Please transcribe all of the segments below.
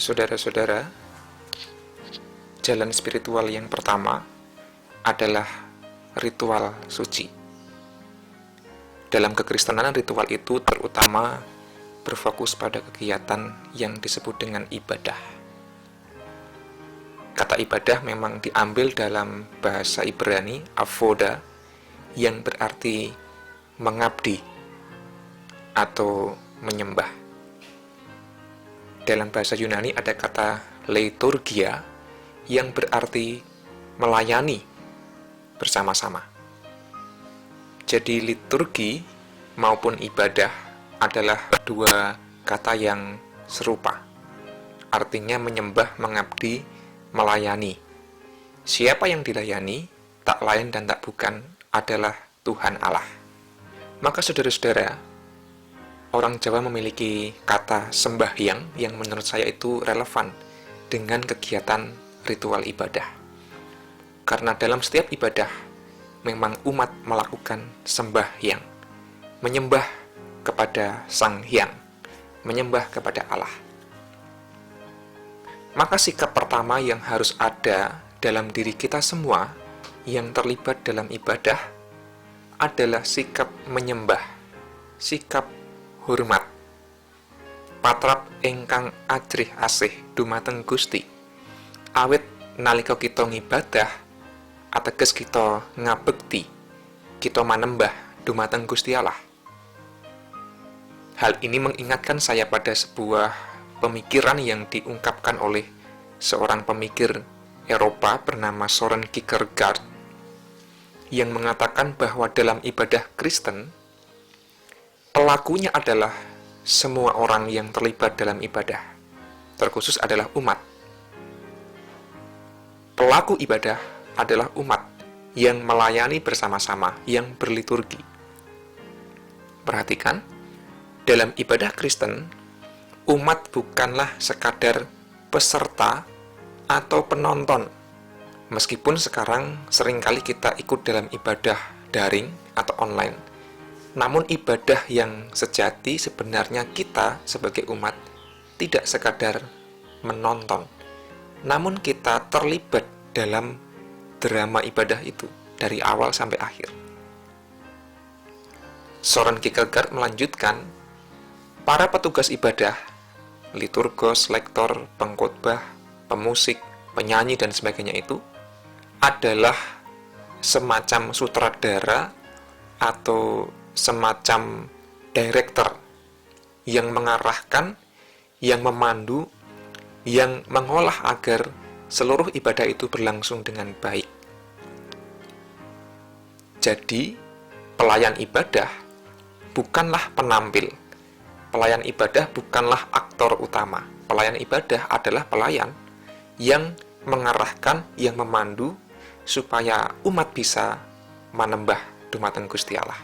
Saudara-saudara, jalan spiritual yang pertama adalah ritual suci. Dalam kekristenan, ritual itu terutama berfokus pada kegiatan yang disebut dengan ibadah. Kata ibadah memang diambil dalam bahasa Ibrani, avoda, yang berarti mengabdi atau menyembah. Dalam bahasa Yunani ada kata liturgia yang berarti melayani bersama-sama. Jadi liturgi maupun ibadah adalah dua kata yang serupa. Artinya menyembah, mengabdi, melayani. Siapa yang dilayani, tak lain dan tak bukan adalah Tuhan Allah. Maka saudara-saudara, orang Jawa memiliki kata sembahyang yang menurut saya itu relevan dengan kegiatan ritual ibadah. Karena dalam setiap ibadah, memang umat melakukan sembahyang, menyembah kepada Sang Hyang, menyembah kepada Allah. Maka sikap pertama yang harus ada dalam diri kita semua yang terlibat dalam ibadah adalah sikap menyembah, sikap hormat. Patrap ingkang ajrih asih dumateng Gusti. Awit nalika kita ngibadah, ateges kita ngabekti, kita manembah dumateng Gusti Allah. Hal ini mengingatkan saya pada sebuah pemikiran yang diungkapkan oleh seorang pemikir Eropa bernama Søren Kierkegaard, yang mengatakan bahwa dalam ibadah Kristen, pelakunya adalah semua orang yang terlibat dalam ibadah, terkhusus adalah umat. Pelaku ibadah adalah umat yang melayani bersama-sama, yang berliturgi. Perhatikan, dalam ibadah Kristen, umat bukanlah sekadar peserta atau penonton. Meskipun sekarang seringkali kita ikut dalam ibadah daring atau online, namun ibadah yang sejati sebenarnya kita sebagai umat tidak sekadar menonton, namun kita terlibat dalam drama ibadah itu dari awal sampai akhir. Søren Kierkegaard melanjutkan, para petugas ibadah, liturgos, lektor, pengkhotbah, pemusik, penyanyi dan sebagainya itu adalah semacam sutradara atau semacam director yang mengarahkan, yang memandu, yang mengolah agar seluruh ibadah itu berlangsung dengan baik. Jadi, pelayan ibadah bukanlah penampil. Pelayan ibadah bukanlah aktor utama. Pelayan ibadah adalah pelayan yang mengarahkan, yang memandu supaya umat bisa manembah dumateng Gusti Allah.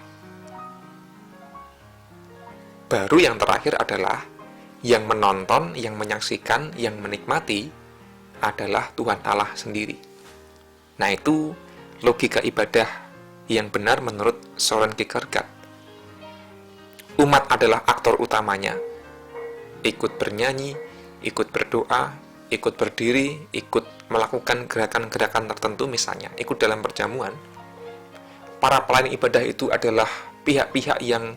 Baru yang terakhir adalah yang menonton, yang menyaksikan, yang menikmati adalah Tuhan Allah sendiri. Nah, itu logika ibadah yang benar menurut Søren Kierkegaard. Umat adalah aktor utamanya, ikut bernyanyi, ikut berdoa, ikut berdiri, ikut melakukan gerakan-gerakan tertentu misalnya, ikut dalam perjamuan. Para pelayan ibadah itu adalah pihak-pihak yang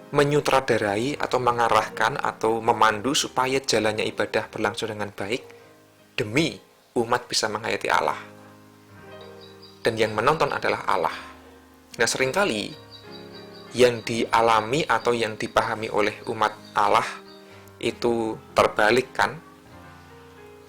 menyutradarai atau mengarahkan atau memandu supaya jalannya ibadah berlangsung dengan baik demi umat bisa menghayati Allah. Dan yang menonton adalah Allah. Nah, seringkali yang dialami atau yang dipahami oleh umat Allah itu terbalik kan?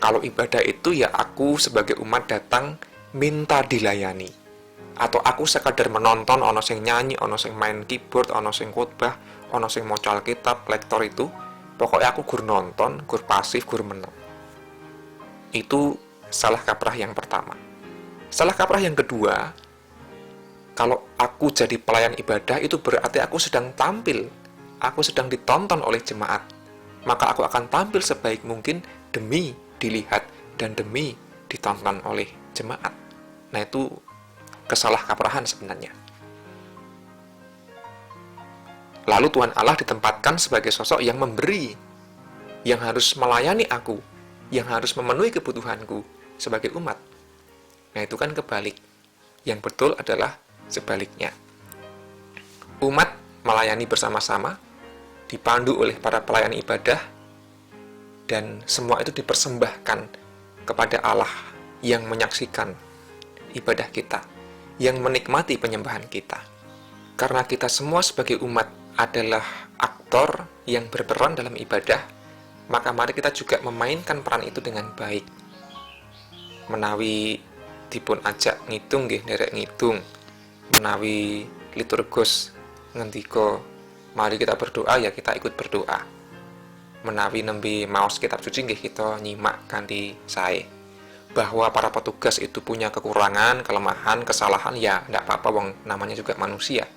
Kalau ibadah itu ya aku sebagai umat datang minta dilayani. Atau aku sekadar menonton, ono sing nyanyi, ono sing main keyboard, ono sing khotbah, ono sing maca Alkitab, lektor itu, pokoknya aku gur nonton, gur pasif, gur meneng. Itu salah kaprah yang pertama. Salah kaprah yang kedua, kalau aku jadi pelayan ibadah itu berarti aku sedang tampil, aku sedang ditonton oleh jemaat. Maka aku akan tampil sebaik mungkin demi dilihat dan demi ditonton oleh jemaat. Nah, itu kesalahkaprahan sebenarnya. Lalu Tuhan Allah ditempatkan sebagai sosok yang memberi, yang harus melayani aku, yang harus memenuhi kebutuhanku sebagai umat. Nah, itu kan kebalik. Yang betul adalah sebaliknya. Umat melayani bersama-sama, dipandu oleh para pelayan ibadah, dan semua itu dipersembahkan kepada Allah yang menyaksikan ibadah kita, yang menikmati penyembahan kita. Karena kita semua sebagai umat adalah aktor yang berperan dalam ibadah, maka mari kita juga memainkan peran itu dengan baik. Menawi dipun ajak ngitung nggih nderek ngitung, menawi liturgus ngendika mari kita berdoa, ya kita ikut berdoa. Menawi nembe maos kitab suci nggih kita nyimak kanthi sae. Bahwa para petugas itu punya kekurangan, kelemahan, kesalahan, ya tidak apa-apa, wong namanya juga manusia.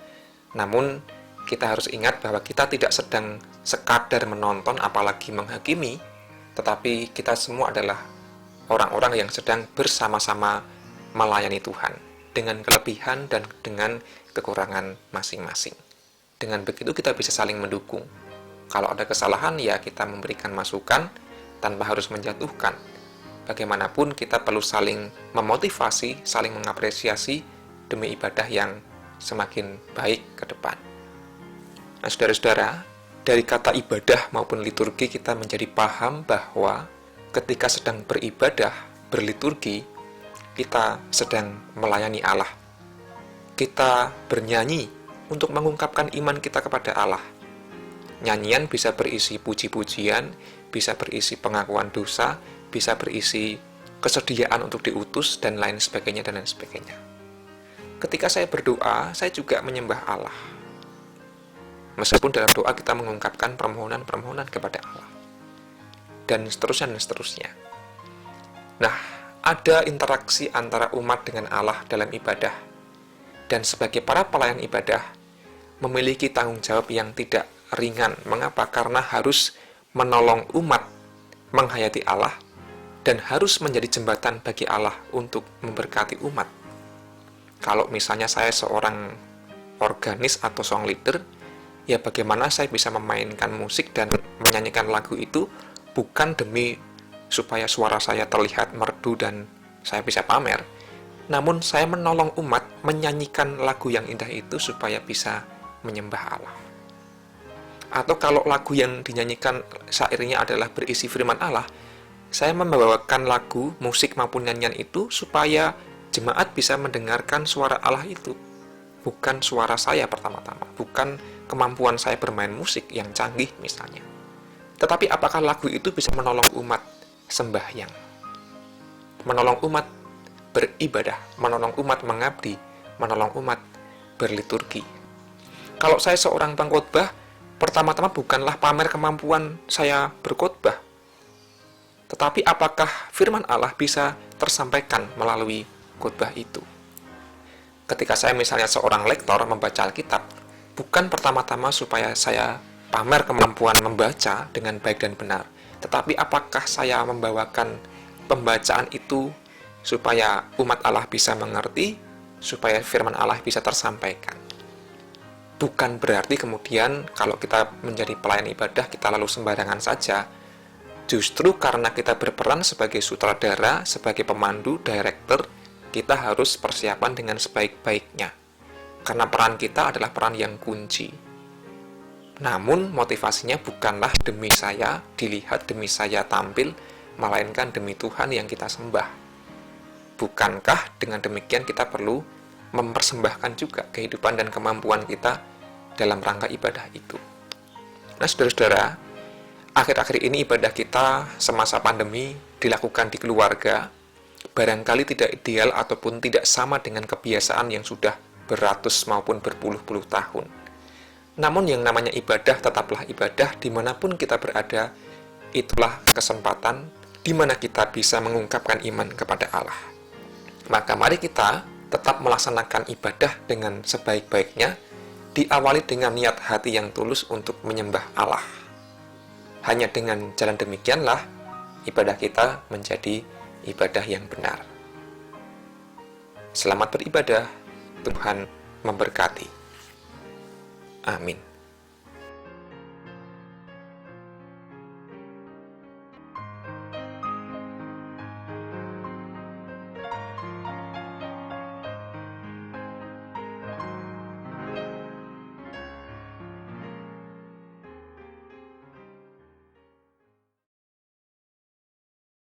Namun kita harus ingat bahwa kita tidak sedang sekadar menonton apalagi menghakimi, tetapi kita semua adalah orang-orang yang sedang bersama-sama melayani Tuhan dengan kelebihan dan dengan kekurangan masing-masing. Dengan begitu kita bisa saling mendukung. Kalau ada kesalahan, ya kita memberikan masukan tanpa harus menjatuhkan. Bagaimanapun kita perlu saling memotivasi, saling mengapresiasi demi ibadah yang semakin baik ke depan. Nah, saudara-saudara, dari kata ibadah maupun liturgi kita menjadi paham bahwa ketika sedang beribadah, berliturgi, kita sedang melayani Allah. Kita bernyanyi untuk mengungkapkan iman kita kepada Allah. Nyanyian bisa berisi puji-pujian, bisa berisi pengakuan dosa, bisa berisi kesediaan untuk diutus, dan lain sebagainya, dan lain sebagainya. Ketika saya berdoa, saya juga menyembah Allah. Meskipun dalam doa kita mengungkapkan permohonan-permohonan kepada Allah. Dan seterusnya, dan seterusnya. Nah, ada interaksi antara umat dengan Allah dalam ibadah. Dan sebagai para pelayan ibadah, memiliki tanggung jawab yang tidak ringan. Mengapa? Karena harus menolong umat menghayati Allah dan harus menjadi jembatan bagi Allah untuk memberkati umat. Kalau misalnya saya seorang organis atau song leader, ya bagaimana saya bisa memainkan musik dan menyanyikan lagu itu bukan demi supaya suara saya terlihat merdu dan saya bisa pamer, namun saya menolong umat menyanyikan lagu yang indah itu supaya bisa menyembah Allah. Atau kalau lagu yang dinyanyikan syairnya adalah berisi firman Allah, saya membawakan lagu, musik maupun nyanyian itu supaya jemaat bisa mendengarkan suara Allah itu. Bukan suara saya pertama-tama, bukan kemampuan saya bermain musik yang canggih misalnya. Tetapi apakah lagu itu bisa menolong umat sembahyang? Menolong umat beribadah, menolong umat mengabdi, menolong umat berliturgi. Kalau saya seorang pengkhotbah, pertama-tama bukanlah pamer kemampuan saya berkhotbah, tetapi apakah firman Allah bisa tersampaikan melalui khotbah itu. Ketika saya misalnya seorang lektor membaca Alkitab, bukan pertama-tama supaya saya pamer kemampuan membaca dengan baik dan benar, tetapi apakah saya membawakan pembacaan itu supaya umat Allah bisa mengerti, supaya firman Allah bisa tersampaikan. Bukan berarti kemudian kalau kita menjadi pelayan ibadah, kita lalu sembarangan saja. Justru karena kita berperan sebagai sutradara, sebagai pemandu, director, kita harus persiapan dengan sebaik-baiknya. Karena peran kita adalah peran yang kunci. Namun motivasinya bukanlah demi saya dilihat, demi saya tampil, melainkan demi Tuhan yang kita sembah. Bukankah dengan demikian kita perlu mempersembahkan juga kehidupan dan kemampuan kita dalam rangka ibadah itu? Nah, saudara-saudara, akhir-akhir ini ibadah kita semasa pandemi dilakukan di keluarga, barangkali tidak ideal ataupun tidak sama dengan kebiasaan yang sudah beratus maupun berpuluh-puluh tahun. Namun yang namanya ibadah tetaplah ibadah dimanapun kita berada. Itulah kesempatan di mana kita bisa mengungkapkan iman kepada Allah. Maka mari kita tetap melaksanakan ibadah dengan sebaik-baiknya, diawali dengan niat hati yang tulus untuk menyembah Allah. Hanya dengan jalan demikianlah ibadah kita menjadi ibadah yang benar. Selamat beribadah, Tuhan memberkati. Amin.